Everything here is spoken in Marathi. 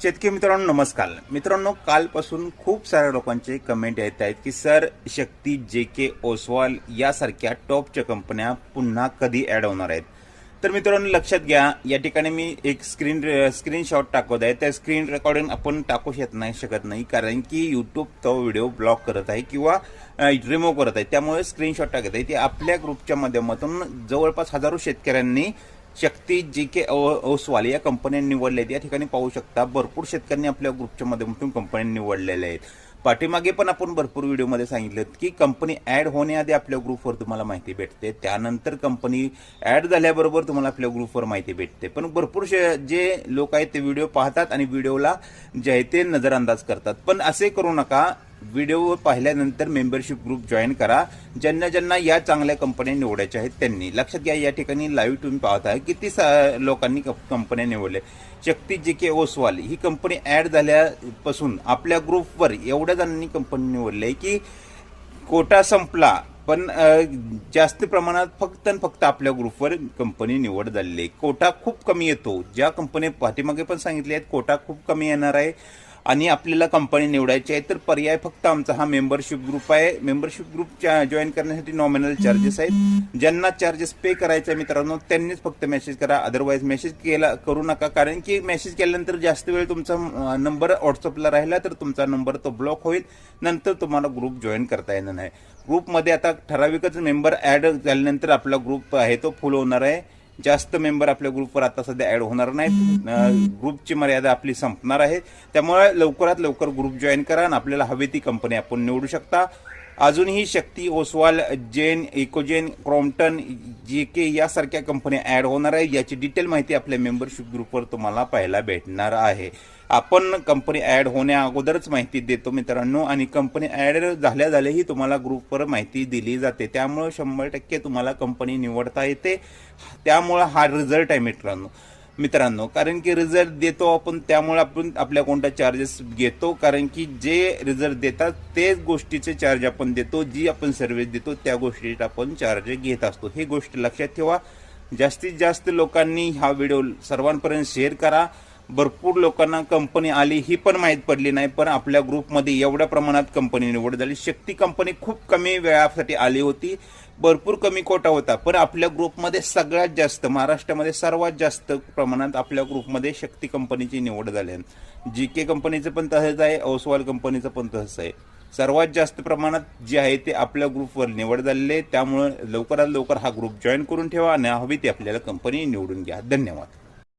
शेतकरी मित्रांनो नमस्कार मित्रांनो, कालपासून खूप साऱ्या लोकांचे कमेंट येत आहेत की सर शक्ती जेके ओसवाल यासारख्या टॉपच्या कंपन्या पुन्हा कधी ॲड होणार आहेत. तर मित्रांनो लक्षात घ्या, या ठिकाणी मी एक स्क्रीनशॉट टाकत आहे. त्या स्क्रीन रेकॉर्डिंग आपण टाकू शकत नाही कारण की यूट्यूब तो व्हिडिओ ब्लॉक करत आहे किंवा रिमूव्ह करत आहे. त्यामुळे स्क्रीनशॉट टाकत आहे. ते आपल्या ग्रुपच्या माध्यमातून जवळपास हजारो शेतकऱ्यांनी शक्ती जेके ओसवाल या कंपन्या निवडल्या आहेत. या ठिकाणी पाहू शकता भरपूर शेतकऱ्यांनी आपल्या ग्रुपच्या माध्यमातून कंपन्या निवडलेल्या आहेत. पाठीमागे पण आपण भरपूर व्हिडिओमध्ये सांगितलं की कंपनी ॲड होण्याआधी आपल्या ग्रुपवर तुम्हाला माहिती भेटते, त्यानंतर कंपनी ॲड झाल्याबरोबर तुम्हाला आपल्या ग्रुपवर माहिती भेटते. पण भरपूर जे लोक आहेत ते व्हिडिओ पाहतात आणि व्हिडिओला जे आहे ते नजरअंदाज करतात. पण असे करू नका. व्हिडिओ पाहिल्यानंतर मेंबरशिप ग्रुप जॉईन करा. ज्यांना या चांगल्या कंपन्या निवडायच्या आहेत त्यांनी. लक्षात घ्या, या ठिकाणी लाईव्ह तुम्ही पाहताय किती लोकांनी कंपन्या निवडल्या. शक्ती जेके ओसवाल ही कंपनी ॲड झाल्यापासून आपल्या ग्रुपवर एवढ्या जणांनी कंपनी निवडली आहे की कोटा संपला, पण जास्त प्रमाणात फक्त आपल्या ग्रुपवर कंपनी निवड झालेली आहे. कोटा खूप कमी येतो. ज्या कंपनी पाठीमागे पण सांगितले आहेत कोटा खूप कमी येणार आहे आणि आपल्याला कंपनी निवडायची आहे, तर पर्याय फक्त आमचा हा मेंबरशिप ग्रुप आहे. मेंबरशिप ग्रुप जॉईन करण्यासाठी नॉमिनल चार्जेस आहेत. ज्यांना चार्जेस पे करायचे मित्रांनो त्यांनीच फक्त मेसेज करा, अदरवाईज मेसेज करू नका. कारण की मेसेज केल्यानंतर जास्त वेळ तुमचा नंबर व्हॉट्सअपला राहिला तर तुमचा नंबर तो ब्लॉक होईल, नंतर तुम्हाला ग्रुप जॉईन करता येणार नाही. ग्रुपमध्ये आता ठराविकच मेंबर ॲड झाल्यानंतर आपला ग्रुप आहे तो फुल होणार आहे. जास्त मेंबर आपल्या ग्रुपवर आता सध्या ॲड होणार नाहीत. ग्रुपची मर्यादा आपली संपणार आहे. त्यामुळे लवकरात लवकर ग्रुप जॉईन करा आणि आपल्याला हवी ती कंपनी आपण निवडू शकता. अजूनही शक्ती ओसवाल, जेन, इकोजेन, क्रॉम्प्टन, जेके यासारख्या कंपन्या ॲड होणार आहे. याची डिटेल माहिती आपल्या मेंबरशिप ग्रुपवर तुम्हाला पाहायला भेटणार आहे. आपण कंपनी ॲड होण्या अगोदरच माहिती देतो मित्रांनो, आणि कंपनी ॲड झाल्याही तुम्हाला ग्रुपवर माहिती दिली जाते. त्यामुळे 100% तुम्हाला कंपनी निवडता येते. त्यामुळे हा रिझल्ट आहे मित्रांनो, कारण की रिझल्ट देतो आपण, त्यामुळे आपण आपल्या कोणता चार्जेस घेतो. कारण की जे रिझल्ट देतात तेच गोष्टीचे चार्ज आपण देतो. जी आपण सर्व्हिस देतो त्या गोष्टीचा आपण चार्ज घेत असतो. ही गोष्ट लक्षात ठेवा. जास्तीत जास्त लोकांनी हा व्हिडिओ सर्वांपर्यंत शेअर करा. भरपूर लोकांना कंपनी आली ही पण माहीत पडली नाही, पण आपल्या ग्रुपमध्ये एवढ्या प्रमाणात कंपनी निवड झाली. शक्ती कंपनी खूप कमी वेळासाठी आली होती, भरपूर कमी कोटा होता, पण आपल्या ग्रुपमध्ये सगळ्यात जास्त महाराष्ट्रामध्ये सर्वात जास्त प्रमाणात आपल्या ग्रुपमध्ये शक्ती कंपनीची निवड झाली. जीके कंपनीचं पण तसंच आहे, ओसवाल कंपनीचं पण तसंच आहे. सर्वात जास्त प्रमाणात जे आहे ते आपल्या ग्रुपवर निवड झालेले. त्यामुळे लवकरात लवकर हा ग्रुप जॉईन करून ठेवा आणि हवी ती आपल्याला कंपनी निवडून घ्या. धन्यवाद.